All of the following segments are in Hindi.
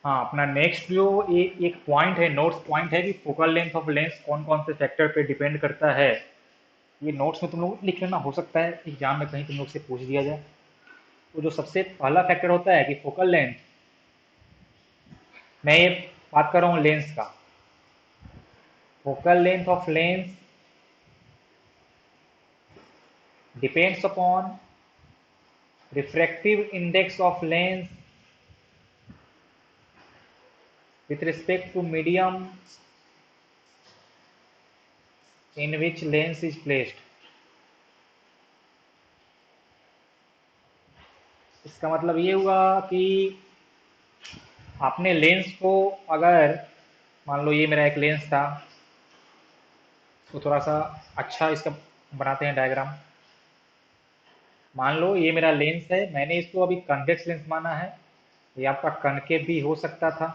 हाँ, अपना नेक्स्ट जो एक पॉइंट है, नोट्स पॉइंट है कि फोकल लेंथ ऑफ लेंस कौन कौन से फैक्टर पे डिपेंड करता है। ये नोट्स में तुम लोग लिख लेना, हो सकता है एग्जाम में कहीं तुम लोग से पूछ दिया जाए। तो जो सबसे पहला फैक्टर होता है कि फोकल लेंथ, मैं ये बात कर रहा हूँ लेंस का। Focal length of lens depends upon refractive index of lens with respect to medium in which lens is placed। इसका मतलब ये हुआ कि आपने लेंस को, अगर मान लो ये मेरा एक लेंस था, तो थोड़ा सा अच्छा इसका बनाते हैं डायग्राम। मान लो ये मेरा लेंस है, मैंने इसको अभी कन्वेक्स लेंस माना है, ये आपका कनकेव भी हो सकता था,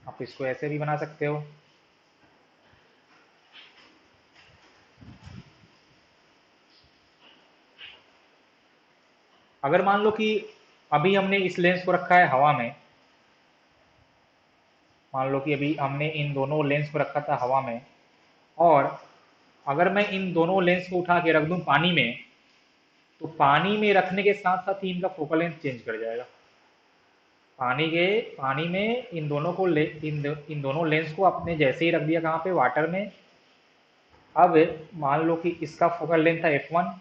आप इसको ऐसे भी बना सकते हो। अगर मान लो कि अभी हमने इस लेंस को रखा है हवा में, मान लो कि अभी हमने इन दोनों लेंस को रखा था हवा में, और अगर मैं इन दोनों लेंस को उठा के रख दूं पानी में, तो पानी में रखने के साथ साथ ही इनका फोकल लेंथ चेंज कर जाएगा। पानी में इन दोनों को इन दोनों लेंस को आपने जैसे ही रख दिया कहाँ पे, वाटर में। अब मान लो कि इसका फोकल लेंथ था f1,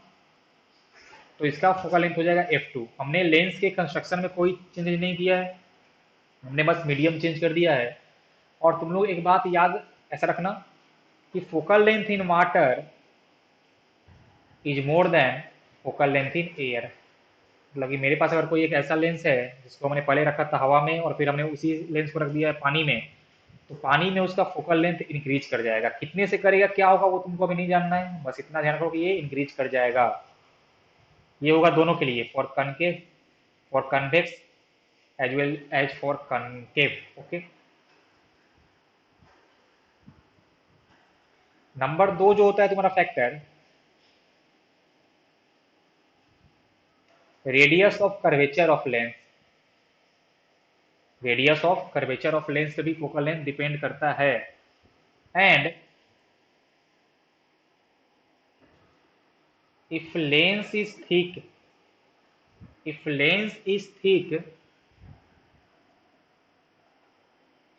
तो इसका फोकल लेंथ हो जाएगा f2। हमने लेंस के कंस्ट्रक्शन में कोई चेंज नहीं किया है, हमने बस मीडियम चेंज कर दिया है। और तुम लोग एक बात याद ऐसा रखना कि focal length in water is more than focal length in air. मतलब कि मेरे पास अगर कोई एक ऐसा लेंस है जिसको हमने पहले रखा था हवा में और फिर हमने उसी लेंस को रख दिया है पानी में, तो पानी में उसका फोकल लेंथ इंक्रीज कर जाएगा। कितने से करेगा, क्या होगा, वो तुमको अभी नहीं जानना है, बस इतना ध्यान रखो कि ये इंक्रीज कर जाएगा। ये होगा दोनों के लिए, for concave, for convex as well as for concave. Okay. Number 2 जो होता है तुम्हारा factor, radius of curvature of lens. Radius of curvature of lens पे भी फोकल लेंथ डिपेंड करता है। And if lens is thick, if lens is thick,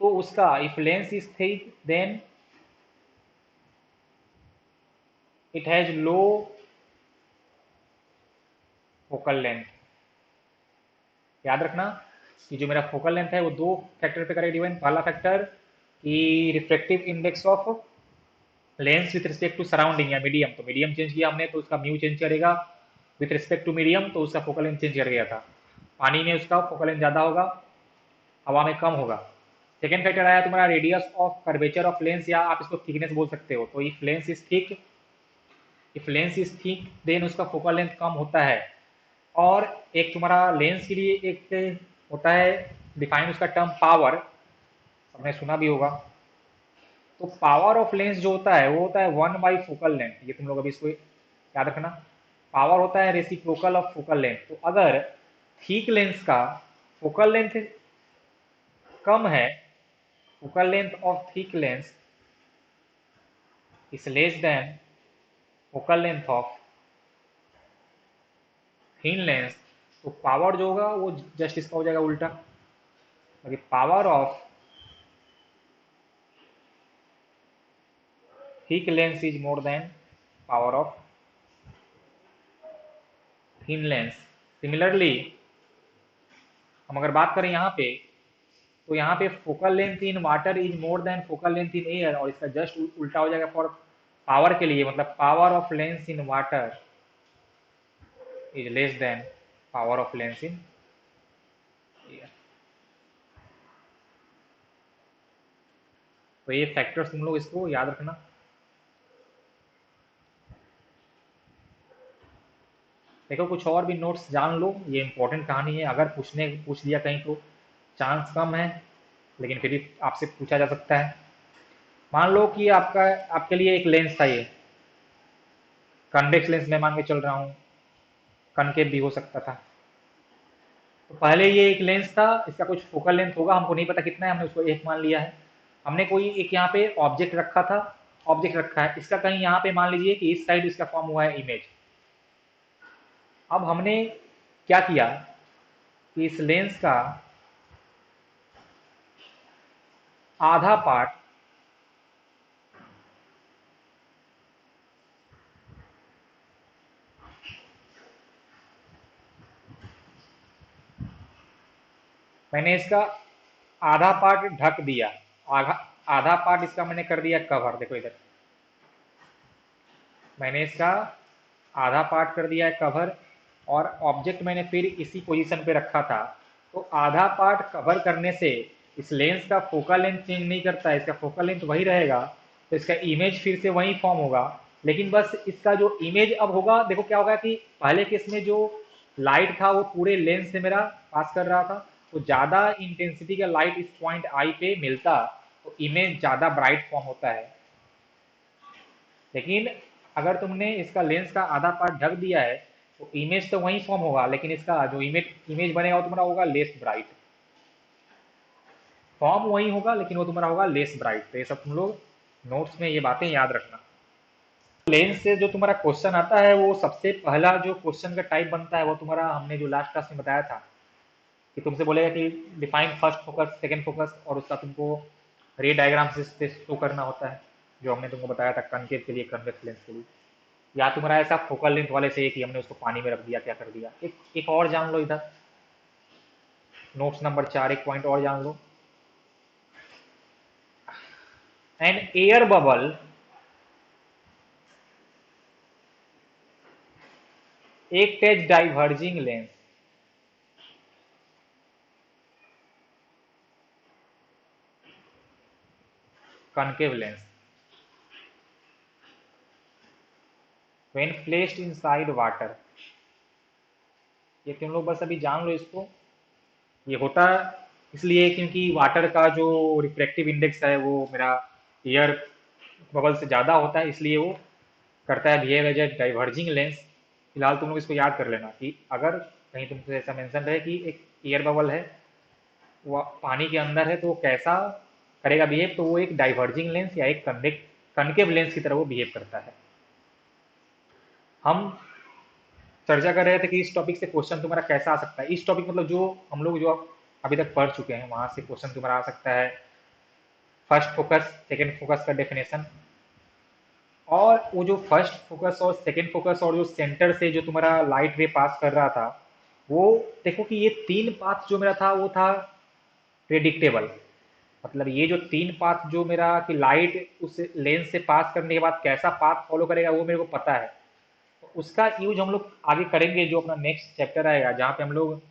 तो उसका if lens is thick then it has low focal length। याद रखना कि जो मेरा फोकल लेंथ है वो दो फैक्टर पे करेगा डिपेंड। पहला फैक्टर कि refractive index of lens with respect to surrounding या मीडियम, तो मीडियम चेंज किया हमने तो उसका म्यू चेंज करेगा। विथ रिस्पेक्ट टू मीडियम तो उसका फोकल लेंथ चेंज कर गया था। पानी में उसका फोकल लेंथ ज़्यादा होगा, हवा में कम होगा। सेकेंड फैक्टर आया तुम्हारा radius of curvature of lens, या आप इसको थिकनेस बोल सकते हो। तो if lens is thick, if lens is thick then उसका फोकल लेंथ कम होता है। और एक तुम्हारा लेंस के लिए एक होता है डिफाइन, उसका टर्म पावर, हमने सुना भी होगा। तो पावर ऑफ लेंस जो होता है वो होता है 1/फोकल लेंथ। ये तुम लोग अभी इसको याद रखना, पावर होता है रेसिप्रोकल ऑफ फोकल लेंथ। तो अगर थिक लेंस का फोकल लेंथ कम है, focal length of thick lens is less than focal length of thin lens, तो पावर जो होगा वो जस्ट इसका हो जाएगा उल्टा। Power of thick lens is more than power of thin lens. Similarly हम अगर बात करें यहाँ पे, तो यहाँ पे focal length in water is more than focal length in air, और इसका जस्ट उल्टा हो जाएगा फॉर पावर के लिए। मतलब power of lens in water is less than power of lens in air. तो ये फैक्टर्स तुम लोग इसको याद रखना। देखो कुछ और भी नोट्स जान लो, ये इंपॉर्टेंट कहानी है, अगर पूछ दिया कहीं तो चांस कम है, लेकिन फिर भी आपसे पूछा जा सकता है। मान लो कि आपके लिए एक लेंस था, ये कन्वेक्स लेंस मैं मान के चल रहा हूँ, कनकेव भी हो सकता था। तो पहले ये एक लेंस था, इसका कुछ फोकल लेंथ होगा, हमको नहीं पता कितना है, हमने उसको एक मान लिया है। हमने कोई एक यहाँ पे ऑब्जेक्ट रखा था, ऑब्जेक्ट रखा है, इसका कहीं यहाँ पे मान लीजिए कि इस साइड इसका फॉर्म हुआ है इमेज। अब हमने क्या किया कि इस लेंस का आधा पार्ट मैंने इसका आधा पार्ट ढक दिया, आधा आधा पार्ट इसका मैंने कर दिया कवर। देखो इधर मैंने इसका आधा पार्ट कर दिया है कवर, और ऑब्जेक्ट मैंने फिर इसी पोजीशन पे रखा था। तो आधा पार्ट कवर करने से इस लेंस का फोकल लेंथ चेंज नहीं करता है, इसका फोकल लेंथ वही रहेगा, तो इसका इमेज फिर से वही फॉर्म होगा। लेकिन बस इसका जो इमेज अब होगा, देखो क्या होगा कि पहले केस में जो लाइट था वो पूरे लेंस से मेरा पास कर रहा था, तो ज़्यादा इंटेंसिटी का लाइट इस पॉइंट आई पे मिलता, तो इमेज ज़्यादा ब्राइट फॉर्म होता है। लेकिन अगर तुमने इसका लेंस का आधा पार्ट ढक दिया है, तो इमेज तो वही फॉर्म होगा, लेकिन इसका जो इमेज इमेज बनेगा वो तुम्हारा होगा लेस ब्राइट। फॉर्म वही होगा लेकिन वो तुम्हारा होगा लेस ब्राइट। तो ये सब तुम लोग नोट्स में ये बातें याद रखना। लेंस से जो तुम्हारा क्वेश्चन आता है, वो सबसे पहला जो क्वेश्चन का टाइप बनता है वो तुम्हारा हमने जो लास्ट क्लास में बताया था, कि तुमसे बोलेगा कि define first focus, second focus, और उसका तुमको रे डायग्राम से शो करना होता है, जो हमने तुमको बताया था कनकेव के लिए, कन्वेक्स लेंस के लिए। या तुम्हारा ऐसा फोकल लेंथ वाले से कि हमने उसको पानी में रख दिया, क्या कर दिया। एक और जान लो इधर, नोट्स नंबर 4 एक पॉइंट और जान लो। एन एयर बबल एक as diverging lens concave lens when placed inside water। ये तुम लोग बस अभी जान लो इसको। ये होता इसलिए क्योंकि वाटर का जो रिफ्रैक्टिव इंडेक्स है वो मेरा एयर बबल से ज़्यादा होता है, इसलिए वो करता है behave as a diverging lens. फिलहाल तुम लोग इसको याद कर लेना कि अगर कहीं तुमसे ऐसा मेंशन रहे कि एक एयर बबल है, वो पानी के अंदर है, तो वो कैसा करेगा बिहेव, तो वो एक डाइवर्जिंग लेंस या एक कनकेव लेंस की तरह वो बिहेव करता है। हम चर्चा कर रहे थे कि इस टॉपिक से क्वेश्चन तुम्हारा कैसा आ सकता है। इस टॉपिक मतलब जो हम लोग जो अभी तक पढ़ चुके हैं वहां से क्वेश्चन तुम्हारा आ सकता है। फर्स्ट फोकस, सेकंड फोकस का डेफिनेशन, और वो जो फर्स्ट फोकस और सेकंड फोकस और जो सेंटर से जो तुम्हारा लाइट रे पास कर रहा था, वो देखो कि ये तीन पाथ जो मेरा था वो था प्रेडिक्टेबल। मतलब ये जो तीन पाथ जो मेरा कि लाइट उस लेंस से पास करने के बाद कैसा पाथ फॉलो करेगा वो मेरे को पता है। तो उसका यूज हम लोग आगे करेंगे, जो अपना नेक्स्ट चैप्टर आएगा जहाँ पे हम लोग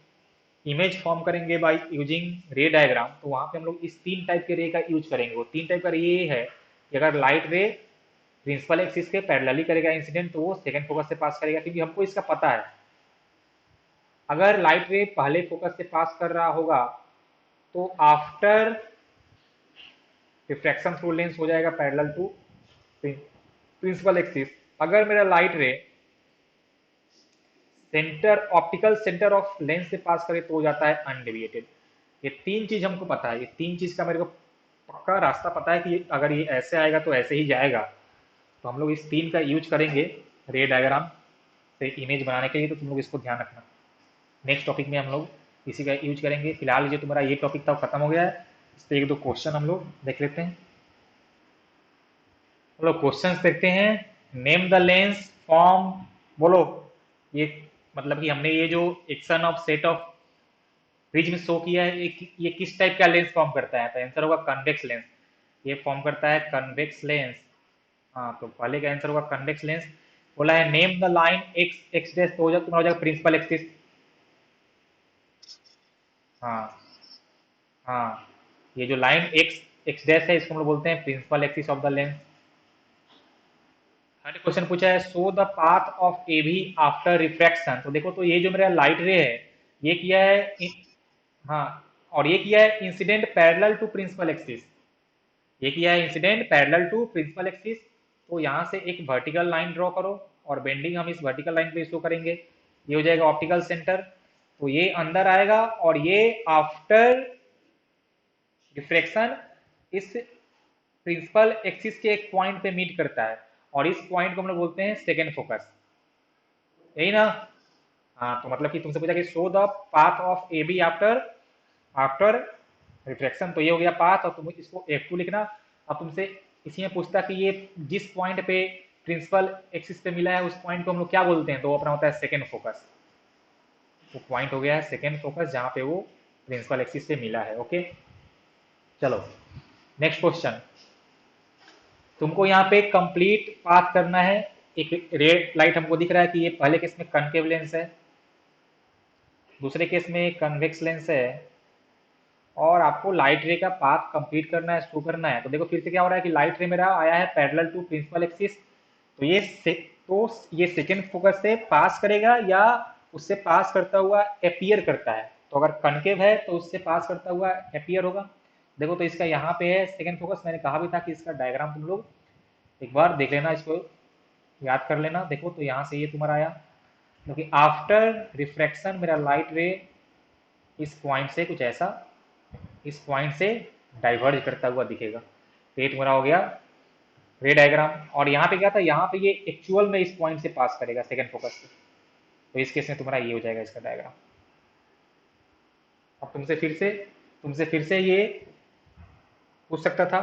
इमेज फॉर्म करेंगे बाय यूजिंग रे डायग्राम। तो वहाँ पे हम लोग इस तीन टाइप के रे का यूज करेंगे। वो तीन टाइप का रे ये है कि अगर लाइट रे प्रिंसिपल एक्सिस के पैरेलली करेगा इंसिडेंट, तो वो सेकंड फोकस से पास करेगा, क्योंकि हमको इसका पता है। अगर लाइट रे पहले फोकस से पास कर रहा होगा, तो आफ्टर रिफ्रैक्शन थ्रू लेंस हो जाएगा पैरेलल टू प्रिंसिपल एक्सिस। अगर मेरा लाइट रे centre optical centre of lens से पास करे तो हो जाता है अनडेविएटेड। ये तीन चीज हमको पता है, ये तीन चीज का मेरे को पक्का रास्ता पता है कि अगर ये ऐसे आएगा तो ऐसे ही जाएगा। तो हम लोग इस तीन का यूज करेंगे रे डायग्राम से इमेज बनाने के लिए। तो तुम लोग इसको ध्यान रखना, नेक्स्ट टॉपिक में हम लोग इसी का यूज करेंगे। फिलहाल जो तुम्हारा ये टॉपिक था वो खत्म हो गया है। इस पर एक दो क्वेश्चन हम लोग देख लेते हैं। हम लोग क्वेश्चन देखते हैं। नेम द लेंस फॉर्म, बोलो। ये मतलब कि हमने ये जो action of set of prism show किया है, ये किस टाइप का लेंस फॉर्म करता है, तो आंसर होगा कन्वेक्स लेंस। ये फॉर्म करता है कन्वेक्स लेंस। हाँ, तो पहले का आंसर होगा कन्वेक्स लेंस। बोला है name the line x x dash, तो तुम्हारा हो जाएगा प्रिंसिपल एक्सिस। हाँ हाँ, ये जो लाइन एक्स एक्स डैश है इसको हम लोग बोलते हैं principal axis of the lens. Third question पूछा है show the path of A B after refraction. तो देखो, तो ये जो मेरा लाइट रे है, ये किया है हाँ, और ये किया है incident parallel to principal axis. ये किया है incident parallel to principal axis. तो यहाँ से एक वर्टिकल लाइन ड्रॉ करो, और बेंडिंग हम इस वर्टिकल लाइन पे शो करेंगे। ये हो जाएगा ऑप्टिकल सेंटर। तो ये अंदर आएगा और ये आफ्टर डिफ्रेक्शन इस प्रिंसिपल एक्सिस के एक पॉइंट पे मीट करता है और इस पॉइंट को हम लोग बोलते हैं सेकेंड फोकस, यही ना। हाँ, तो मतलब कि तुमसे पूछा कि show the path of A B after after reflection, तो ये हो गया पाथ और तुम इसको F2 लिखना। अब तुमसे इसी में पूछता कि ये जिस पॉइंट पे प्रिंसिपल एक्सिस पे मिला है उस पॉइंट को हम लोग क्या बोलते हैं, तो वो अपना होता है सेकेंड फोकस। वो पॉइंट हो गया है सेकेंड फोकस जहां पे वो प्रिंसिपल एक्सिस से मिला है। ओके, चलो नेक्स्ट क्वेश्चन। तुमको यहाँ पे कंप्लीट पाथ करना है। एक रेड लाइट हमको दिख रहा है कि ये पहले केस में कनकेव लेंस है, दूसरे केस में कन्वेक्स लेंस है, और आपको लाइट रे का पाथ कंप्लीट करना है, शो करना है। तो देखो फिर से क्या हो रहा है कि लाइट रे मेरा आया है पैरेलल टू प्रिंसिपल एक्सिस, तो ये सेकेंड फोकस से पास करेगा या उससे पास करता हुआ अपीयर करता है। तो अगर कनकेव है तो उससे पास करता हुआ अपीयर होगा। देखो तो इसका यहाँ पे है सेकेंड फोकस, मैंने कहा भी था कि इसका डायग्राम तुम लोग एक बार देख लेना, इसको याद कर लेना। देखो तो यहाँ से ये तुम्हारा आया, क्योंकि आफ्टर रिफ्रैक्शन मेरा लाइट रे इस पॉइंट से कुछ ऐसा इस पॉइंट से डाइवर्ज करता हुआ दिखेगा। तो ये तुम्हारा हो गया रे डायग्राम। और यहाँ पे क्या था, यहाँ पे ये एक्चुअल में इस पॉइंट से पास करेगा सेकेंड फोकस से, तो इस केस में तुम्हारा ये हो जाएगा इसका डायग्राम। अब तुमसे फिर से ये पूछ सकता था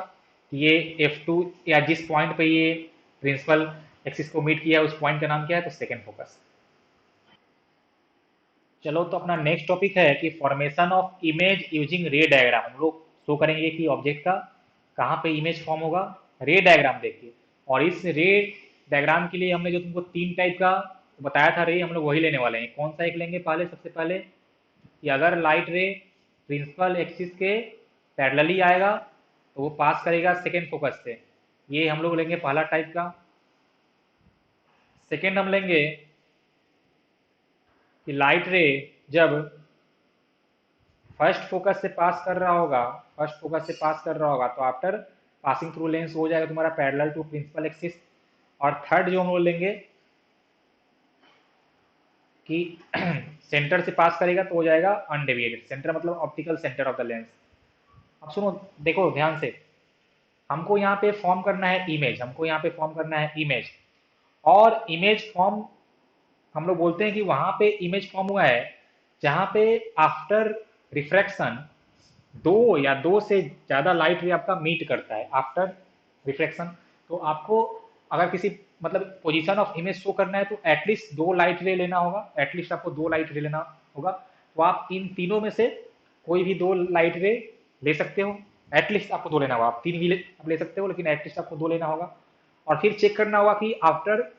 कि ये F2 या जिस पॉइंट पे ये प्रिंसिपल एक्सिस को मीट किया उस पॉइंट का नाम क्या है, तो सेकेंड फोकस। चलो तो अपना नेक्स्ट टॉपिक है कि फॉर्मेशन ऑफ इमेज यूजिंग रे डायग्राम। हम लोग शो करेंगे कि ऑब्जेक्ट का कहाँ पे इमेज फॉर्म होगा रे डायग्राम देखिए। और इस रे डायग्राम के लिए हमने जो तुमको तीन टाइप का बताया था रे, हम लोग वही लेने वाले हैं। कौन सा एक लेंगे पहले, सबसे पहले कि अगर लाइट रे प्रिंसिपल एक्सिस के पैरेलली आएगा तो वो पास करेगा सेकेंड फोकस से, ये हम लोग लेंगे पहला टाइप का। सेकेंड हम लेंगे कि लाइट रे जब फर्स्ट फोकस से पास कर रहा होगा तो आफ्टर पासिंग थ्रू लेंस हो जाएगा तुम्हारा पैरेलल टू प्रिंसिपल एक्सिस। और थर्ड जो हम लोग लेंगे कि सेंटर से पास करेगा तो हो जाएगा अनडेविएटेड। सेंटर मतलब optical centre of the lens. अब सुनो, देखो ध्यान से, हमको यहाँ पे फॉर्म करना है इमेज, और इमेज फॉर्म हम लोग बोलते हैं कि वहां पे इमेज फॉर्म हुआ है जहां पे आफ्टर रिफ्रैक्शन दो या दो से ज्यादा लाइट रे आपका मीट करता है आफ्टर रिफ्लेक्शन। तो आपको अगर किसी मतलब पोजीशन ऑफ इमेज शो करना है तो एटलीस्ट दो लाइट रे लेना होगा, एटलीस्ट आपको दो लाइट रे लेना होगा। तो आप इन तीनों में से कोई भी दो लाइट रे ले सकते हो, एटलीस्ट आपको दो लेना होगा। आप तीन भी आप ले सकते हो लेकिन एटलीस्ट आपको दो लेना होगा। और फिर चेक करना होगा कि आफ्टर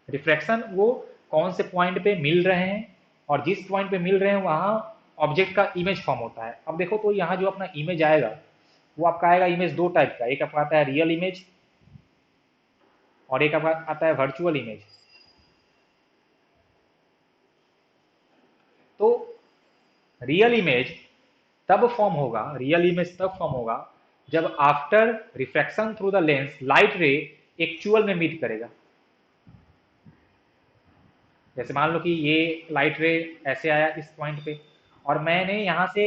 रिफ्रैक्शन वो कौन से पॉइंट पे मिल रहे हैं, और जिस पॉइंट पे मिल रहे हैं वहां ऑब्जेक्ट का इमेज फॉर्म होता है। अब देखो तो यहाँ जो अपना इमेज आएगा वो आपका आएगा इमेज दो टाइप का, एक आपका आता है रियल इमेज और एक आपका आता है वर्चुअल इमेज। तो रियल इमेज तब फॉर्म होगा जब after refraction through the lens light रे एक्चुअल में मीट करेगा। जैसे मान लो कि ये लाइट रे ऐसे आया इस पॉइंट पे, और मैंने यहाँ से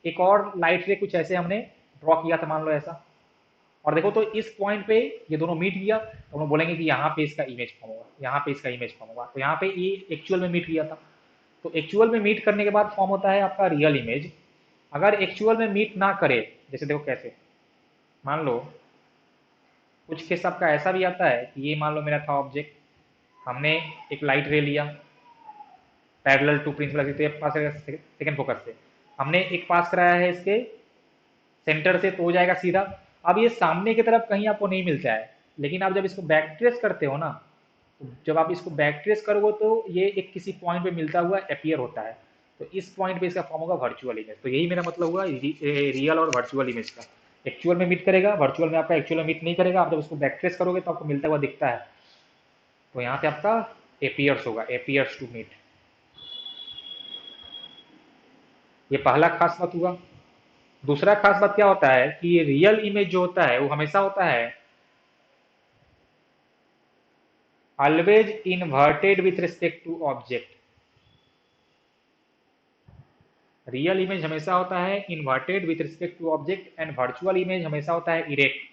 एक और लाइट रे कुछ ऐसे हमने ड्रॉ किया था, मान लो ऐसा। और देखो तो इस पॉइंट पे ये दोनों मीट किया तो हम लोग बोलेंगे कि यहाँ पे इसका इमेज फॉर्म होगा, यहाँ पे इसका इमेज फॉर्म होगा। तो यहाँ पे ये एक्चुअल में मीट किया था, तो एक्चुअल में मीट करने के बाद फॉर्म होता है आपका रियल इमेज। अगर एक्चुअल में मीट ना करे, जैसे देखो कैसे, मान लो कुछ केस आपका ऐसा भी आता है कि ये मान लो मेरा था ऑब्जेक्ट, हमने एक लाइट रे लिया पैरेलल टू प्रिंसिपल, तो ये पास सेकंड फोकस से हमने एक पास कराया है इसके सेंटर से तो हो जाएगा सीधा। अब ये सामने की तरफ कहीं आपको नहीं मिलता है, लेकिन आप जब इसको बैक ट्रेस करते हो ना, तो जब आप इसको बैक ट्रेस करोगे तो ये एक किसी पॉइंट पे मिलता हुआ अपीयर होता है। तो इस पॉइंट पे इसका फॉर्म होगा वर्चुअल इमेज। तो यही मेरा मतलब हुआ रियल और वर्चुअल इमेज का। एक्चुअल में मीट करेगा, वर्चुअल में आपका एक्चुअल में मीट नहीं करेगा। आप जब उसको बैक ट्रेस करोगे तो आपको मिलता हुआ दिखता है, तो यहाँ पे आपका एपियर्स होगा, एपियर्स टू मीट। ये पहला खास बात हुआ। दूसरा खास बात क्या होता है कि ये रियल इमेज जो होता है वो हमेशा होता है always inverted with respect to object. Real image हमेशा होता है inverted with respect to object and virtual image हमेशा होता है erect.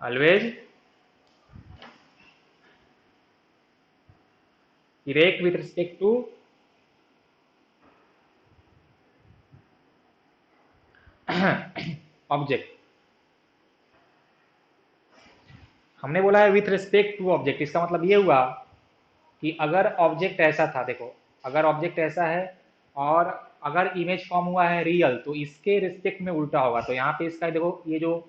Always erect with respect to object. हमने बोला है विथ रिस्पेक्ट टू ऑब्जेक्ट, इसका मतलब ये हुआ कि अगर ऑब्जेक्ट ऐसा था, देखो अगर ऑब्जेक्ट ऐसा है और अगर इमेज फॉर्म हुआ है रियल, तो इसके रिस्पेक्ट में उल्टा होगा। तो यहाँ पे इसका देखो, ये जो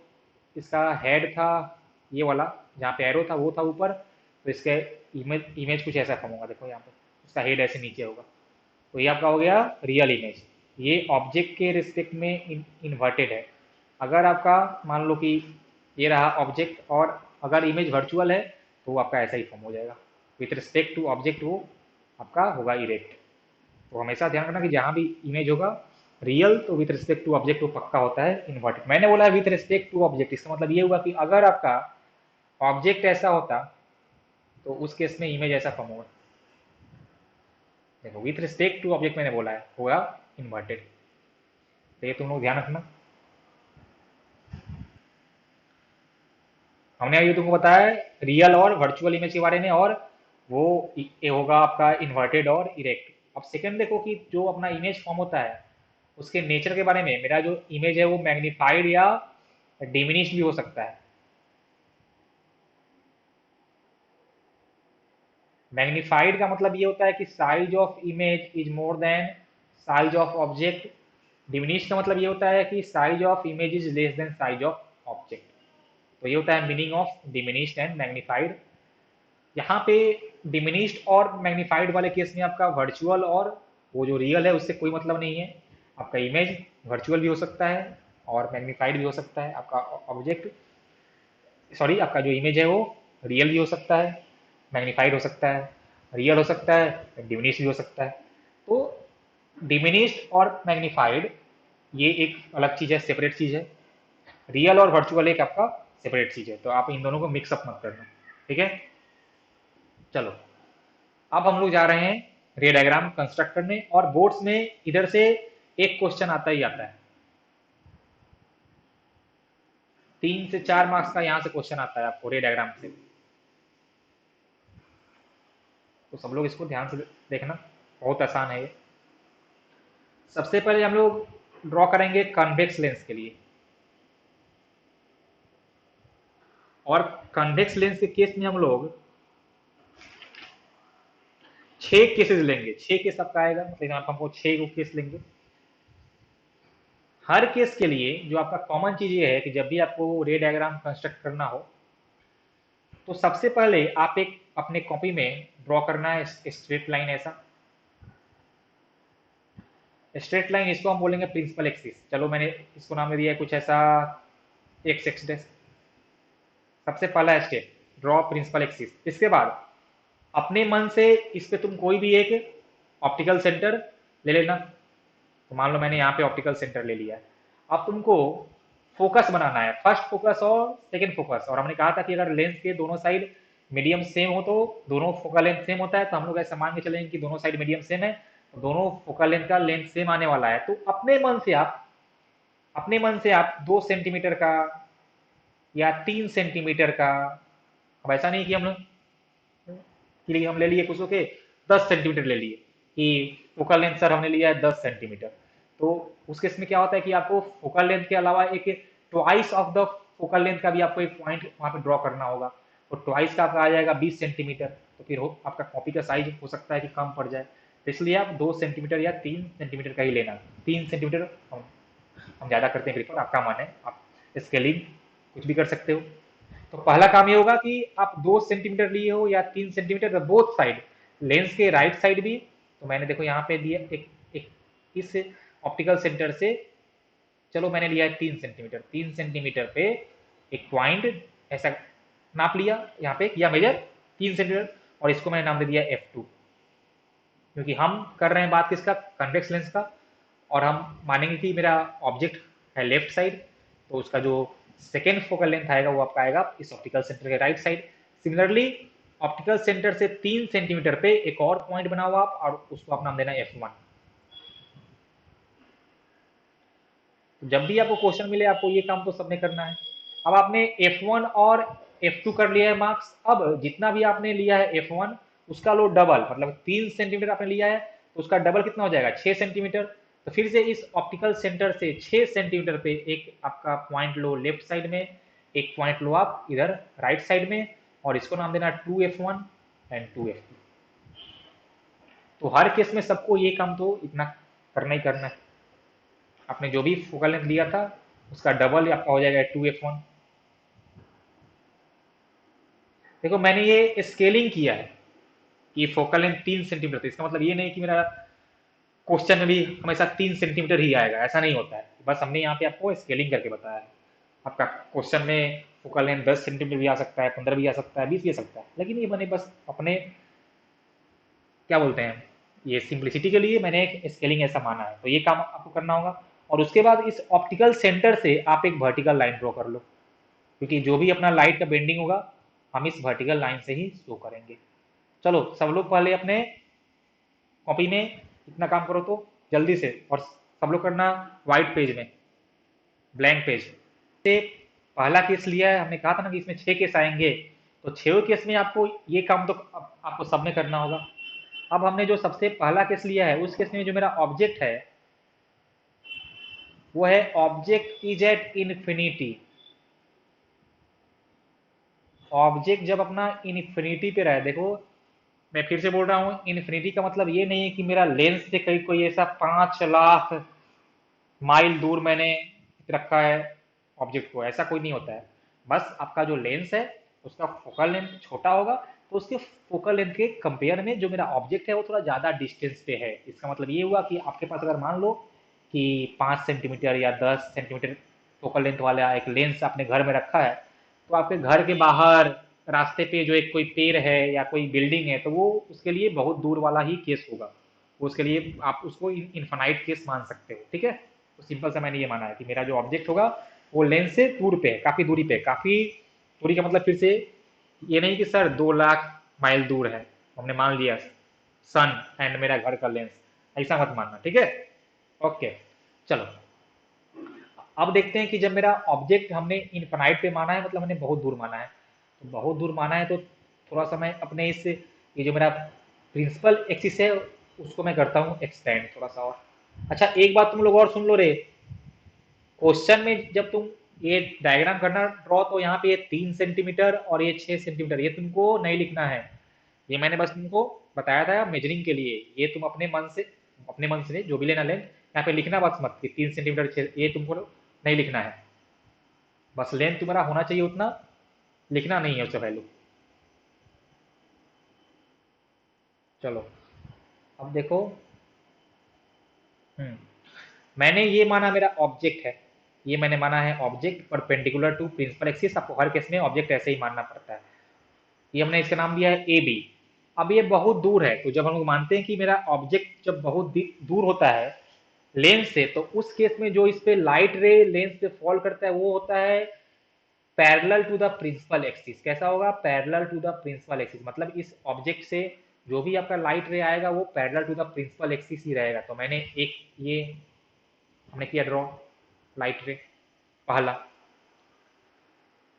इसका हेड था ये वाला, जहाँ पे एरो था वो था ऊपर, तो इसके इमेज इमेज कुछ ऐसा फॉर्म होगा। देखो यहाँ पे इसका हेड ऐसे नीचे होगा, तो ये आपका हो गया रियल इमेज। ये ऑब्जेक्ट के रिस्पेक्ट में इन्वर्टेड है। अगर आपका मान लो कि ये रहा ऑब्जेक्ट और अगर इमेज वर्चुअल है तो वो आपका ऐसा ही फॉर्म हो जाएगा, विथ रिस्पेक्ट टू ऑब्जेक्ट वो आपका होगा इरेक्ट। तो हमेशा ध्यान रखना कि जहाँ भी इमेज होगा रियल, तो विथ रिस्पेक्ट टू ऑब्जेक्ट वो पक्का होता है इन्वर्टेड। मैंने बोला है विथ रिस्पेक्ट टू ऑब्जेक्ट, इसका मतलब ये हुआ कि अगर आपका ऑब्जेक्ट ऐसा होता तो उस केस में इमेज ऐसा फॉर्म होगा। देखो विथ रिस्पेक्ट टू ऑब्जेक्ट मैंने बोला है होगा इन्वर्टेड, तो ये तुम लोग ध्यान रखना। हमने अभी तुमको बताया रियल और वर्चुअल इमेज के बारे में, और वो ये होगा आपका इन्वर्टेड और इरेक्ट। अब सेकंड देखो कि जो अपना इमेज फॉर्म होता है उसके नेचर के बारे में। मेरा जो इमेज है वो मैग्नीफाइड या डिमिनिश्ड भी हो सकता है। मैग्नीफाइड का मतलब ये होता है कि size of image is more than size of object. Diminished का मतलब ये होता है कि size of image is less than size of object. तो ये होता है meaning of diminished and magnified. यहाँ पे डिमिनिश्ड और मैग्नीफाइड वाले केस में आपका वर्चुअल और वो जो रियल है उससे कोई मतलब नहीं है। आपका इमेज वर्चुअल भी हो सकता है और मैग्नीफाइड भी हो सकता है। आपका ऑब्जेक्ट, सॉरी, आपका जो इमेज है वो रियल भी हो सकता है, मैग्नीफाइड हो सकता है, रियल हो सकता है, डिमिनिश्ड भी हो सकता है। तो डिमिनिश्ड और मैग्नीफाइड ये एक अलग चीज़ है, सेपरेट चीज़ है। रियल और वर्चुअल एक आपका सेपरेट चीज़ है, तो आप इन दोनों को मिक्सअप मत करना। ठीक है, चलो अब हम लोग जा रहे हैं रे डायग्राम कंस्ट्रक्ट करने, और बोर्ड्स में इधर से एक क्वेश्चन आता ही आता है। 3 से 4 मार्क्स का यहाँ से क्वेश्चन आता है आपको रे डायग्राम से, तो सब लोग इसको ध्यान से देखना, बहुत आसान है ये। सबसे पहले हम लोग ड्रॉ करेंगे कन्वेक्स लेंस के लिए, और कन्वेक्स लेंस के केस में हम लोग 6 केसेस लेंगे। 6 केस आपका आएगा, मतलब यहाँ पर हमको 6 केस लेंगे। हर केस के लिए जो आपका कॉमन चीज ये है कि जब भी आपको रे डायग्राम कंस्ट्रक्ट करना हो तो सबसे पहले आप एक अपने कॉपी में ड्रॉ करना है स्ट्रेट लाइन। ऐसा स्ट्रेट लाइन, इसको हम बोलेंगे प्रिंसिपल एक्सिस। चलो मैंने इसको नाम दे दिया है कुछ ऐसा एक्स एक्सिस। सबसे पहला स्टेप ड्रॉ प्रिंसिपल एक्सिस। इसके बाद अपने मन से इस पे तुम कोई भी एक ऑप्टिकल सेंटर ले लेना। तो मान लो मैंने यहाँ पे ऑप्टिकल सेंटर ले लिया है। अब तुमको फोकस बनाना है, फर्स्ट फोकस और सेकंड फोकस। और हमने कहा था कि अगर लेंस के दोनों साइड मीडियम सेम हो तो दोनों फोकल लेंथ सेम होता है, तो हम लोग ऐसा मान के चलेंगे कि दोनों साइड मीडियम सेम है, तो दोनों फोकल लेंथ का लेंथ सेम आने वाला है। तो अपने मन से आप 2 सेंटीमीटर का या 3 सेंटीमीटर का, अब ऐसा नहीं कि हम लोग के लिए हम ले लिए कुछ के 10 सेंटीमीटर ले लिए कि फोकल लेंथ सर हमने लिया है 10 सेंटीमीटर। तो उस केस में क्या होता है कि आपको फोकल लेंथ के अलावा एक twice of the focal length का भी आपको एक पॉइंट वहां पे ड्रॉ करना होगा। तो ट्वाइस का आपका आ जाएगा 20 सेंटीमीटर। तो फिर आपका कॉपी का साइज हो सकता है कि कम पड़ जाए, तो इसलिए आप 2 सेंटीमीटर या 3 सेंटीमीटर का ही लेना। 3 सेंटीमीटर हम ज़्यादा करते हैं प्रीफर, आपका मन है, आप स्केलिंग कुछ भी कर सकते हो। तो पहला काम ये होगा कि आप 2 सेंटीमीटर लिए हो या 3 सेंटीमीटर, बोथ साइड लेंस के राइट साइड भी। तो मैंने देखो यहाँ पे दिया एक इस ऑप्टिकल सेंटर से, चलो मैंने लिया है 3 सेंटीमीटर। 3 सेंटीमीटर पे एक पॉइंट ऐसा नाप लिया, यहाँ पे किया मेजर 3 सेंटीमीटर, और इसको मैंने नाम दे दिया F2। क्योंकि हम कर रहे हैं बात किसका, कन्वेक्स लेंस का, और हम मानेंगे कि मेरा ऑब्जेक्ट है लेफ्ट साइड, तो उसका जो सेकेंड फोकल लेंथ आएगा वो आपका आएगा इस ऑप्टिकल सेंटर के right side. Similarly optical centre से 3 सेंटीमीटर पे एक और पॉइंट बनाओ आप और उसको आप नाम देना F1। जब भी आपको क्वेश्चन मिले आपको ये काम तो सबने करना है। अब आपने F1 और F2 कर लिया है मार्क्स। अब जितना भी आपने लिया है F1 उसका लो डबल, मतलब 3 सेंटीमीटर आपने लिया है तो उसका डबल कितना हो जाएगा 6 सेंटीमीटर। तो फिर से इस ऑप्टिकल सेंटर से 6 सेंटीमीटर पे एक आपका पॉइंट लो लेफ्ट साइड में, एक पॉइंट लो आप इधर राइट साइड में, और इसको नाम देना 2F1 एंड 2F2। तो हर केस में सबको ये काम तो इतना करना ही करना है। आपने जो भी फोकल लेंथ लिया था उसका डबल आपका हो जाएगा 2F1। देखो मैंने ये स्केलिंग किया है कि फोकल लेंथ 3 सेंटीमीटर, इसका मतलब ये नहीं कि मेरा क्वेश्चन में भी हमेशा 3 सेंटीमीटर ही आएगा, ऐसा नहीं होता है। बस हमने यहाँ पे आपको स्केलिंग करके बताया है। आपका क्वेश्चन में फोकल लेंथ 10 सेंटीमीटर भी आ सकता है, 15 भी आ सकता है, 20 भी आ सकता है, लेकिन ये मैंने बस अपने क्या बोलते हैं ये सिंप्लिसिटी के लिए मैंने एक स्केलिंग ऐसा माना है। तो ये काम आपको करना होगा और उसके बाद इस ऑप्टिकल सेंटर से आप एक वर्टिकल लाइन ड्रॉ कर लो, क्योंकि जो भी अपना लाइट का बेंडिंग होगा हम इस वर्टिकल लाइन से ही शो करेंगे। चलो सब लोग पहले अपने कॉपी में इतना काम करो तो जल्दी से, और सब लोग करना व्हाइट पेज में, ब्लैंक पेज से। पहला केस लिया है, हमने कहा था ना कि इसमें 6 केस आएंगे, तो 6 केस में आपको ये काम तो आपको सब में करना होगा। अब हमने जो सबसे पहला केस लिया है उस केस में जो मेरा ऑब्जेक्ट है वो है object is at infinity. Object जब अपना इन्फिनिटी पे रहे, देखो मैं फिर से बोल रहा हूँ, इन्फिनिटी का मतलब ये नहीं है कि मेरा लेंस से कहीं कोई ऐसा 5 लाख माइल दूर मैंने रखा है ऑब्जेक्ट को, ऐसा कोई नहीं होता है। बस आपका जो लेंस है उसका फोकल लेंथ छोटा होगा, तो उसके फोकल लेंथ के कंपेयर में जो मेरा ऑब्जेक्ट है वो थोड़ा ज़्यादा डिस्टेंस पे है। इसका मतलब ये हुआ कि आपके पास अगर मान लो कि 5 सेंटीमीटर या 10 सेंटीमीटर फोकल लेंथ वाला एक लेंस आपने घर में रखा है, तो आपके घर के बाहर रास्ते पे जो एक कोई पेड़ है या कोई बिल्डिंग है तो वो उसके लिए बहुत दूर वाला ही केस होगा। उसके लिए आप उसको इन्फानाइट केस मान सकते हो, ठीक है। तो सिंपल सा मैंने ये माना है कि मेरा जो ऑब्जेक्ट होगा वो लेंस से दूर पे है, काफी दूरी पे, काफी दूरी का मतलब फिर से ये नहीं कि सर 2 लाख माइल दूर है, हमने मान लिया सन एंड मेरा घर का लेंस, ऐसा मत मानना, ठीक है। ओके चलो अब देखते हैं कि जब मेरा ऑब्जेक्ट हमने इनफाइनाइट पे माना है, मतलब हमने बहुत दूर माना है, तो बहुत दूर माना है तो थोड़ा सा मैं अपने इस ये जो मेरा प्रिंसिपल एक्सिस है उसको मैं करता हूँ एक्सटेंड थोड़ा सा और। अच्छा एक बात तुम लोग और सुन लो रे, क्वेश्चन में जब तुम ये डायग्राम करना ड्रॉ तो यहाँ पे ये 3 सेंटीमीटर और ये 6 सेंटीमीटर ये तुमको नहीं लिखना है, ये मैंने बस तुमको बताया था मेजरिंग के लिए। ये तुम अपने मन से जो भी लेना लेंथ यहाँ पे लिखना बस मत कि 3 सेंटीमीटर ये तुमको नहीं लिखना है। बस लेंथ तुम्हारा होना चाहिए उतना, लिखना नहीं है उससे वैल्यू। चलो अब देखो, हम्म मैंने ये माना मेरा ऑब्जेक्ट है, ये मैंने माना है object perpendicular to principal axis. आपको हर केस में ऑब्जेक्ट ऐसे ही मानना पड़ता है। ये हमने इसका नाम दिया है ए बी। अब ये बहुत दूर है, तो जब हम लोग मानते हैं कि मेरा ऑब्जेक्ट जब बहुत दूर होता है लेंस से, तो उस केस में जो इस पे लाइट रे लेंस पे फॉल करता है वो होता है parallel to the principal axis. कैसा होगा parallel to the principal axis, मतलब इस ऑब्जेक्ट से जो भी आपका लाइट रे आएगा वो parallel to the principal axis ही रहेगा। तो मैंने एक ये हमने किया ड्रॉ लाइट रे पहला।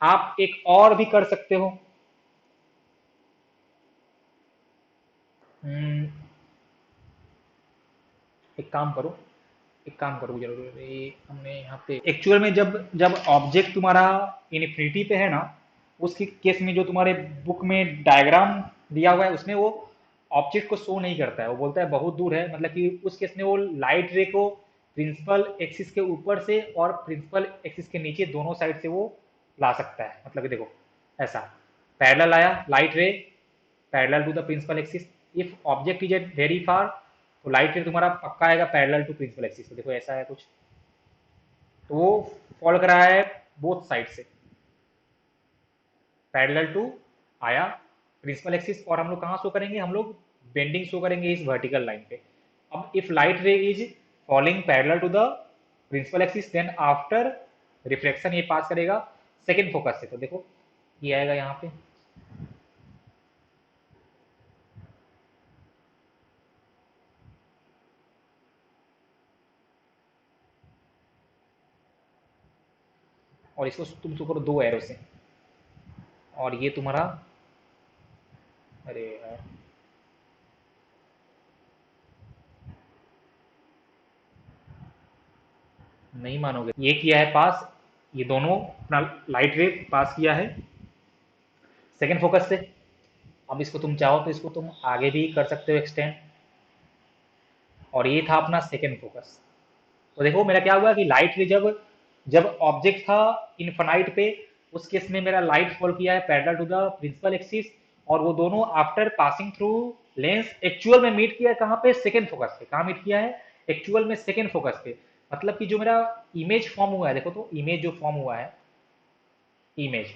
आप एक और भी कर सकते हो, हम्म, एक काम करो, एक काम करो जरूर, ये हमने यहाँ पे एक्चुअल में जब जब ऑब्जेक्ट तुम्हारा इन्फिनिटी पे है ना, उस केस में जो तुम्हारे बुक में डायग्राम दिया हुआ है उसमें वो ऑब्जेक्ट को शो नहीं करता है, वो बोलता है बहुत दूर है। मतलब कि उस केस में वो लाइट रे को प्रिंसिपल एक्सिस के ऊपर से और प्रिंसिपल एक्सिस के नीचे दोनों साइड से वो ला सकता है। मतलब कि देखो ऐसा पैरेलल आया light ray parallel to the principal axis, if object is at very far तो लाइट रे तुम्हारा पक्का आएगा पैरेलल टू प्रिंसिपल एक्सिस। तो देखो ऐसा है कुछ, तो वो फॉलो कर रहा है बोथ साइड से, पैरेलल टू आया प्रिंसिपल एक्सिस, और हम लोग कहाँ शो करेंगे, हम लोग बेंडिंग शो करेंगे इस वर्टिकल लाइन पे। अब if light ray is following parallel to the principal axis then after reflection ये पास करेगा सेकेंड फोकस से। तो देखो ये आएगा यहाँ पे, और इसको तुम तो करो 2 एरो से, और ये तुम्हारा, अरे यार नहीं मानोगे, ये किया है पास, ये दोनों अपना लाइट रे पास किया है सेकेंड फोकस से। अब इसको तुम चाहो तो इसको तुम आगे भी कर सकते हो एक्सटेंड, और ये था अपना सेकेंड फोकस। तो देखो मेरा क्या हुआ कि लाइट रे जब जब ऑब्जेक्ट था इनफाइनाइट पे, उस केस में मेरा लाइट फॉल किया है parallel to the principal axis, और वो दोनों after passing through lens actual में मीट किया है कहाँ पे, सेकेंड फोकस पे। कहाँ मीट किया है, एक्चुअल में सेकेंड फोकस पे। मतलब कि जो मेरा इमेज फॉर्म हुआ है, देखो तो इमेज जो फॉर्म हुआ है, इमेज,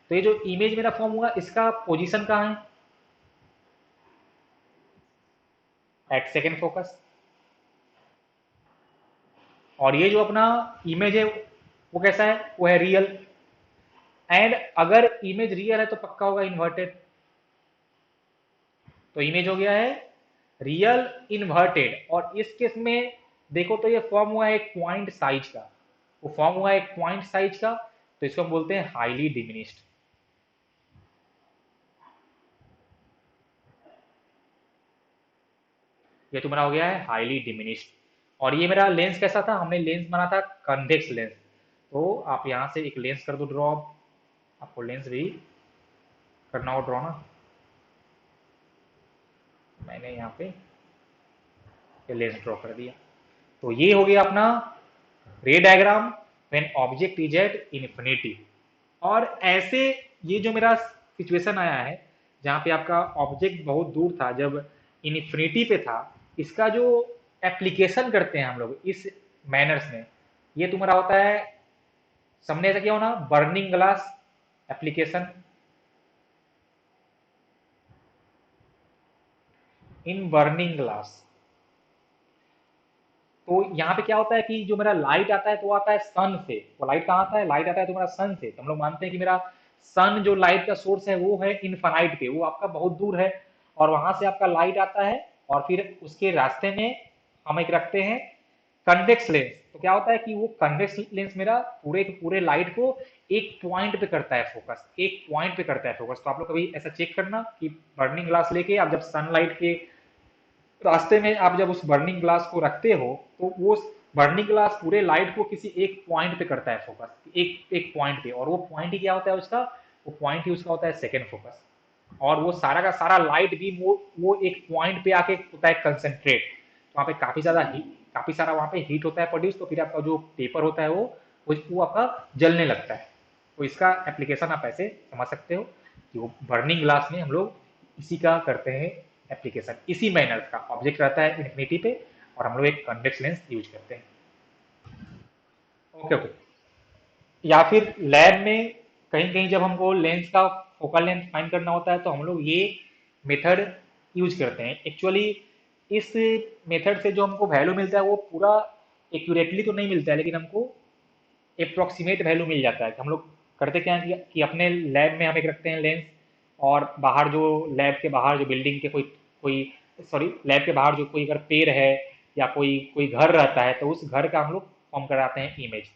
तो ये जो इमेज मेरा फॉर्म हुआ इसका पोजीशन कहाँ है, एट सेकेंड फोकस। और ये जो अपना इमेज है वो कैसा है, वो है रियल। एंड अगर इमेज रियल है तो पक्का होगा इन्वर्टेड। तो इमेज हो गया है रियल इन्वर्टेड, और इस केस में देखो तो ये फॉर्म हुआ है एक पॉइंट साइज का, वो फॉर्म हुआ है एक पॉइंट साइज का, तो इसको हम बोलते हैं हाईली डिमिनिश्ड। ये तुम्हारा हो गया है हाईली डिमिनिश्ड। और ये मेरा लेंस कैसा था, हमने लेंस बना था कन्वेक्स लेंस। तो आप यहां से एक लेंस कर दो ड्रॉ, आपको लेंस भी करना हो ड्रॉ ना, मैंने यहाँ पे ये लेंस ड्रॉ कर दिया। तो ये हो गया अपना रे diagram when object is at infinity. और ऐसे ये जो मेरा सिचुएशन आया है जहाँ पे आपका ऑब्जेक्ट बहुत दूर था जब इन्फिनिटी पे था, इसका जो एप्लीकेशन करते हैं हम लोग इस मैनर्स में, ये तुम्हारा होता है, सामने ऐसा क्या होना, burning glass application in burning glass. तो यहाँ पे क्या होता है कि जो मेरा लाइट आता है तो वो आता है सन से। वो लाइट कहाँ आता है, लाइट आता है तुम्हारा सन से। तो हम लोग मानते हैं कि मेरा सन जो लाइट का सोर्स है वो है इनफाइनाइट पे, वो आपका बहुत दूर है, और वहां से आपका लाइट आता है, और फिर उसके रास्ते में हम एक रखते हैं कन्वेक्स लेंस। तो क्या होता है कि वो कन्वेक्स लेंस मेरा पूरे के पूरे लाइट को एक पॉइंट पे करता है फोकस, एक पॉइंट पे करता है फोकस। तो आप लोग कभी ऐसा चेक करना कि बर्निंग ग्लास लेके आप जब सनलाइट के रास्ते में आप जब उस बर्निंग ग्लास को रखते हो, तो वो बर्निंग ग्लास पूरे लाइट को किसी एक पॉइंट पे करता है फोकस, एक एक पॉइंट पे, और वो पॉइंट ही क्या होता है उसका, वो पॉइंट ही उसका होता है सेकेंड फोकस। और वो सारा का सारा लाइट भी वो एक पॉइंट पे आके होता है कंसेंट्रेट। तो वहाँ पे काफी ज्यादा हीट, काफी सारा वहाँ पे हीट होता है प्रोड्यूस, तो फिर आपका जो पेपर होता है वो आपका जलने लगता है। तो इसका एप्लीकेशन आप ऐसे समझ सकते हो कि वो बर्निंग ग्लास में हम लोग इसी का करते हैं एप्लीकेशन, इसी मैनर का ऑब्जेक्ट रहता है इन्फिनिटी पे, और हम लोग एक कन्वेक्स लेंस यूज करते हैं। Okay okay. या फिर लैब में कहीं कहीं जब हमको लेंस का फोकल लेंथ फाइंड करना होता है तो हम लोग ये मेथड यूज करते हैं। एक्चुअली इस मेथड से जो हमको वैल्यू मिलता है वो पूरा एक्यूरेटली तो नहीं मिलता है, लेकिन हमको अप्रोक्सीमेट वैल्यू मिल जाता है। कि हम लोग करते क्या है कि अपने लैब में हम एक रखते हैं लेंस, और बाहर जो लैब के बाहर जो बिल्डिंग के कोई कोई सॉरी लैब के बाहर जो कोई अगर पेड़ है या कोई कोई घर रहता है, तो उस घर का हम लोग फॉर्म कराते हैं इमेज,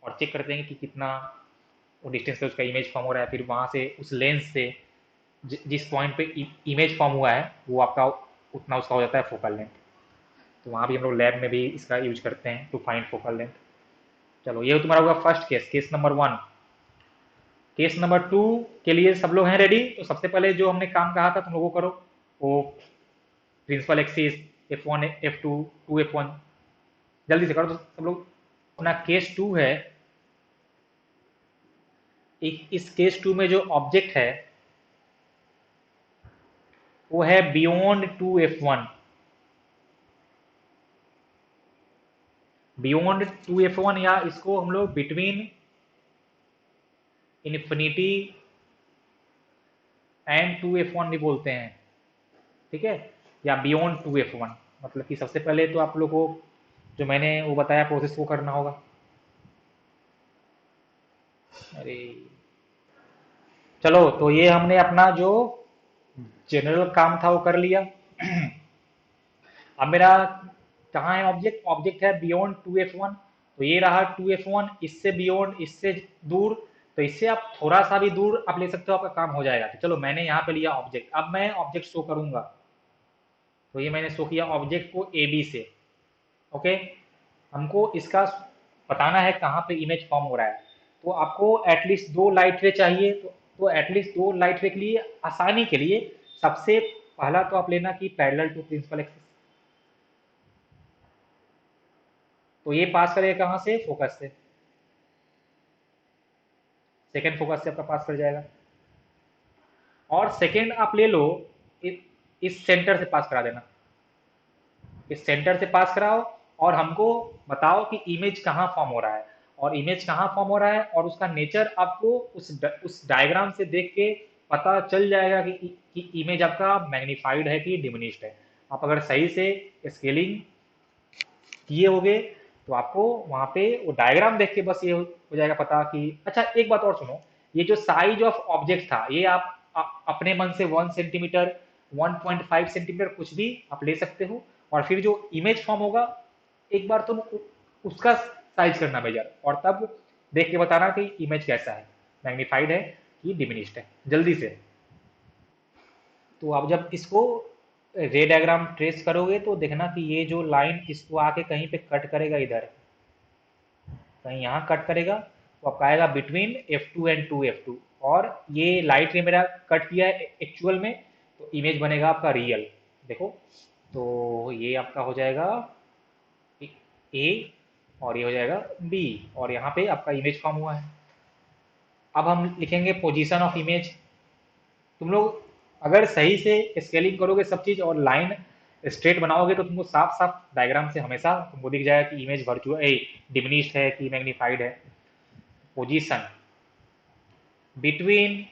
और चेक करते हैं कि कितना वो डिस्टेंस से उसका इमेज फॉर्म हो रहा है। फिर वहाँ से उस लेंस से जिस पॉइंट पे इमेज फॉर्म हुआ है वो आपका उतना उसका हो जाता है फोकल लेंथ। तो वहाँ भी हम लोग लैब में भी इसका यूज करते हैं टू फाइंड फोकल लेंथ। चलो ये तुम्हारा होगा first case, case number 1। Case number 2 के लिए सब लोग हैं रेडी? तो सबसे पहले जो हमने काम कहा था तुम लोगों को करो, वो principal axis F1 F2 2F1 जल्दी से करो तो सब लोग। अपना केस 2 है, एक इस केस 2 में जो ऑब्जेक्ट है वो है बियॉन्ड 2F1, बियॉन्ड 2F1, या इसको हम लोग बिटवीन इन्फिनिटी एंड 2F1 भी बोलते हैं, ठीक है, या बियॉन्ड 2F1। मतलब कि सबसे पहले तो आप लोग को जो मैंने वो बताया प्रोसेस वो करना होगा। अरे चलो, तो ये हमने अपना जो जनरल काम था वो कर लिया। अब मेरा कहाँ है ऑब्जेक्ट, ऑब्जेक्ट है बियॉन्ड 2F1, तो ये रहा 2f1, इससे बियॉन्ड, इससे दूर, तो इससे आप थोड़ा सा भी दूर आप ले सकते हो, आपका काम हो जाएगा। तो चलो मैंने यहाँ पे लिया ऑब्जेक्ट, अब मैं ऑब्जेक्ट शो करूंगा। तो ये मैंने शो किया ऑब्जेक्ट को ए बी से। ओके, हमको इसका बताना है कहाँ पे इमेज फॉर्म हो रहा है। तो आपको एटलीस्ट दो लाइट रे चाहिए। तो एटलीस्ट दो लाइट रे के लिए, आसानी के लिए, सबसे पहला तो आप लेना कि पैरेलल टू प्रिंसिपल एक्सिस। तो ये पास करेगा कहाँ से, फोकस से, सेकेंड फोकस से आपका पास कर जाएगा। और सेकेंड आप ले लो, इ- इस सेंटर से पास करा देना, इस सेंटर से पास कराओ, और हमको बताओ कि इमेज कहाँ फॉर्म हो रहा है। और इमेज कहाँ फॉर्म हो रहा है और उसका नेचर आपको उस डायग्राम से देख के पता चल जाएगा कि इमेज आपका मैग्नीफाइड है कि डिमिनिश्ड है। आप अगर सही से स्केलिंग किए होगे तो आपको वहां पे वो डायग्राम देख के बस ये हो जाएगा पता कि अच्छा। एक बात और सुनो, ये जो साइज ऑफ ऑब्जेक्ट था, ये आप अपने मन से 1 सेंटीमीटर, 1.5 सेंटीमीटर कुछ भी आप ले सकते हो। और फिर जो इमेज फॉर्म होगा, एक बार तुम उसका साइज करना भैया, और तब देख के बताना कि इमेज कैसा है, मैग्नीफाइड है कि डिमिनिश्ड है, जल्दी से। तो आप जब इसको रे डायग्राम ट्रेस करोगे तो देखना कि ये जो लाइन इसको आके कहीं पे कट करेगा, इधर कहीं यहाँ कट करेगा, तो आपका आएगा बिटवीन F2 एंड 2F2। और ये लाइट ने मेरा कट किया है एक्चुअल में, तो इमेज बनेगा आपका रियल। देखो, तो ये आपका हो जाएगा ए, और ये हो जाएगा बी, और यहाँ पे आपका इमेज फॉर्म हुआ है। अब हम लिखेंगे पोजीशन ऑफ इमेज। तुम लोग अगर सही से स्केलिंग करोगे सब चीज और लाइन स्ट्रेट बनाओगे तो तुमको साफ साफ डायग्राम से हमेशा तुमको दिख जाएगा कि इमेज वर्चुअल डिमिनिश्ड है कि मैग्नीफाइड है। Position between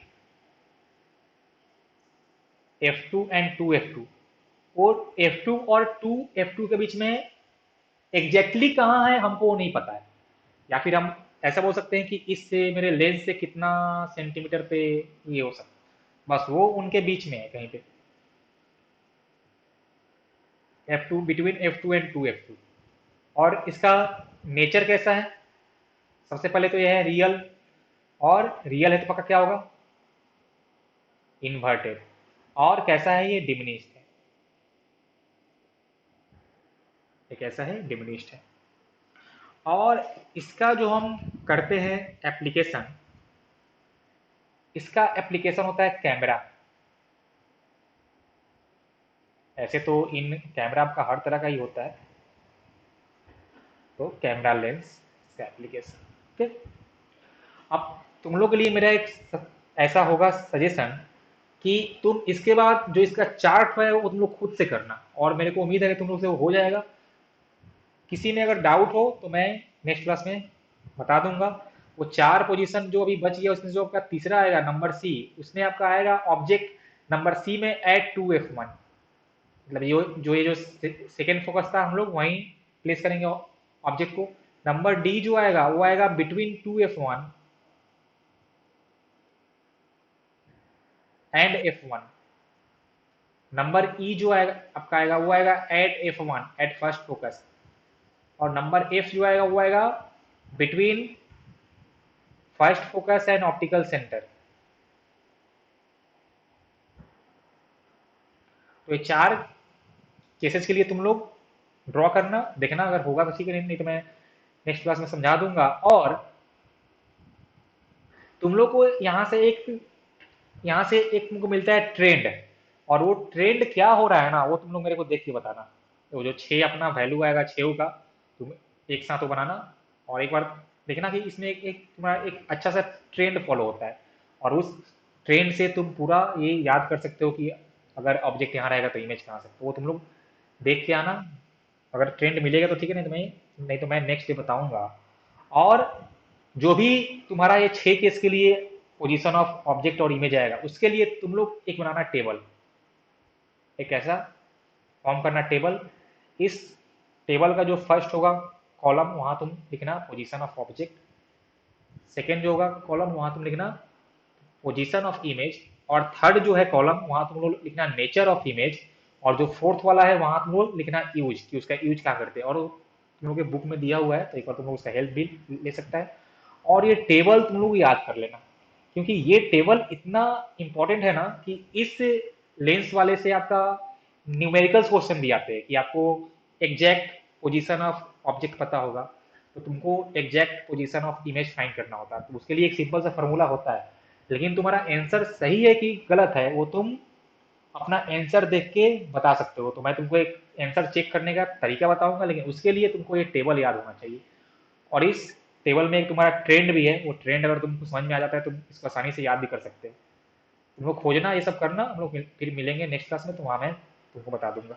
F2 and 2F2, और F2 और 2F2 के बीच में एग्जैक्टली कहाँ है हमको वो नहीं पता है। या फिर हम ऐसा बोल सकते हैं कि इससे मेरे लेंस से कितना सेंटीमीटर पे ये हो सकता है, बस वो उनके बीच में है कहीं पे। F2, between F2 and 2F2। और इसका नेचर कैसा है, सबसे पहले तो यह है रियल, और रियल है तो पक्का क्या होगा, इन्वर्टेड। और कैसा है, ये डिमिनिश्ड है, ये कैसा है, डिमिनिश्ड है। और इसका जो हम करते हैं एप्लीकेशन, इसका एप्लीकेशन होता है कैमरा। ऐसे तो इन कैमरा आपका हर तरह का ही होता है, तो कैमरा लेंस का एप्लीकेशन। ओके, अब तुम लोग के लिए मेरा एक ऐसा होगा सजेशन कि तुम इसके बाद जो इसका चार्ट है वो तुम लोग खुद से करना, और मेरे को उम्मीद है कि तुम लोग से वो हो जाएगा। किसी में अगर डाउट हो तो मैं नेक्स्ट क्लास में बता दूंगा। वो चार पोजीशन जो अभी बच गया, उसमें जो आपका तीसरा आएगा नंबर सी, उसमें आपका आएगा ऑब्जेक्ट नंबर सी में एट 2F1। मतलब ये जो सेकेंड फोकस था हम लोग वहीं प्लेस करेंगे ऑब्जेक्ट को। नंबर डी जो आएगा वो आएगा between 2F1 and F1। Number ई जो आएगा आपका आएगा वो आएगा at F1, at first focus. और नंबर एफ जो आएगा वो आएगा between first focus and optical centre. तो ये चार केसेस के लिए तुम लोग ड्रॉ करना, देखना अगर होगा तो ठीक है, नहीं तो मैं नेक्स्ट क्लास में समझा दूंगा। और तुम लोग को यहाँ से एक तुमको मिलता है ट्रेंड, और वो ट्रेंड क्या हो रहा है ना वो तुम लोग मेरे को देख के बताना। तो जो 6 अपना वैल्यू आएगा 6 का, तुम एक साथ वो बनाना, और एक बार देखना कि इसमें एक तुम्हारा एक अच्छा सा ट्रेंड फॉलो होता है। और उस ट्रेंड से तुम पूरा ये याद कर सकते हो कि अगर ऑब्जेक्ट यहाँ रहेगा तो इमेज कहाँ से, तो वो तुम लोग देख के आना। अगर ट्रेंड मिलेगा तो ठीक है, नहीं तो मैं नेक्स्ट डे बताऊंगा। और जो भी तुम्हारा ये 6 केस के लिए पोजीशन ऑफ ऑब्जेक्ट और इमेज आएगा, उसके लिए तुम लोग एक बनाना टेबल, एक ऐसा फॉर्म करना टेबल। इस टेबल का जो फर्स्ट होगा कॉलम, वहां तुम लिखना पोजीशन ऑफ ऑब्जेक्ट। सेकेंड जो होगा कॉलम, वहां तुम लिखना पोजीशन ऑफ इमेज। और थर्ड जो है कॉलम, वहां तुम लोग लिखना नेचर ऑफ इमेज। और जो फोर्थ वाला है वहां तुम लोग लिखना यूज, कि उसका यूज क्या करते हैं। और तुम लोग के बुक में दिया हुआ है, तो एक बार तुम लोग उसका हेल्प भी ले सकता है। और ये टेबल तुम लोग याद कर लेना, क्योंकि ये टेबल इतना इंपॉर्टेंट है ना कि इस लेंस वाले से आपका न्यूमेरिकल्स क्वेश्चन भी आते हैं कि आपको एग्जैक्ट पोजीशन ऑफ ऑब्जेक्ट पता होगा, तो तुमको exact position of image find करना होता है, तो उसके लिए एक सिंपल सा फॉर्मूला होता है। लेकिन तुम्हारा आंसर सही है कि गलत है वो तुम अपना आंसर देख के बता सकते हो। तो मैं तुमको एक आंसर चेक करने का तरीका बताऊंगा, लेकिन उसके लिए तुमको ये टेबल याद होना चाहिए। और इस टेबल में एक तुम्हारा ट्रेंड भी है, वो ट्रेंड अगर तुमको समझ में आ जाता है तुम इसको आसानी से याद भी कर सकते हैं। तुमको खोजना, ये सब करना, हम लोग फिर मिलेंगे नेक्स्ट क्लास में, तो वहाँ मैं तुमको बता दूंगा।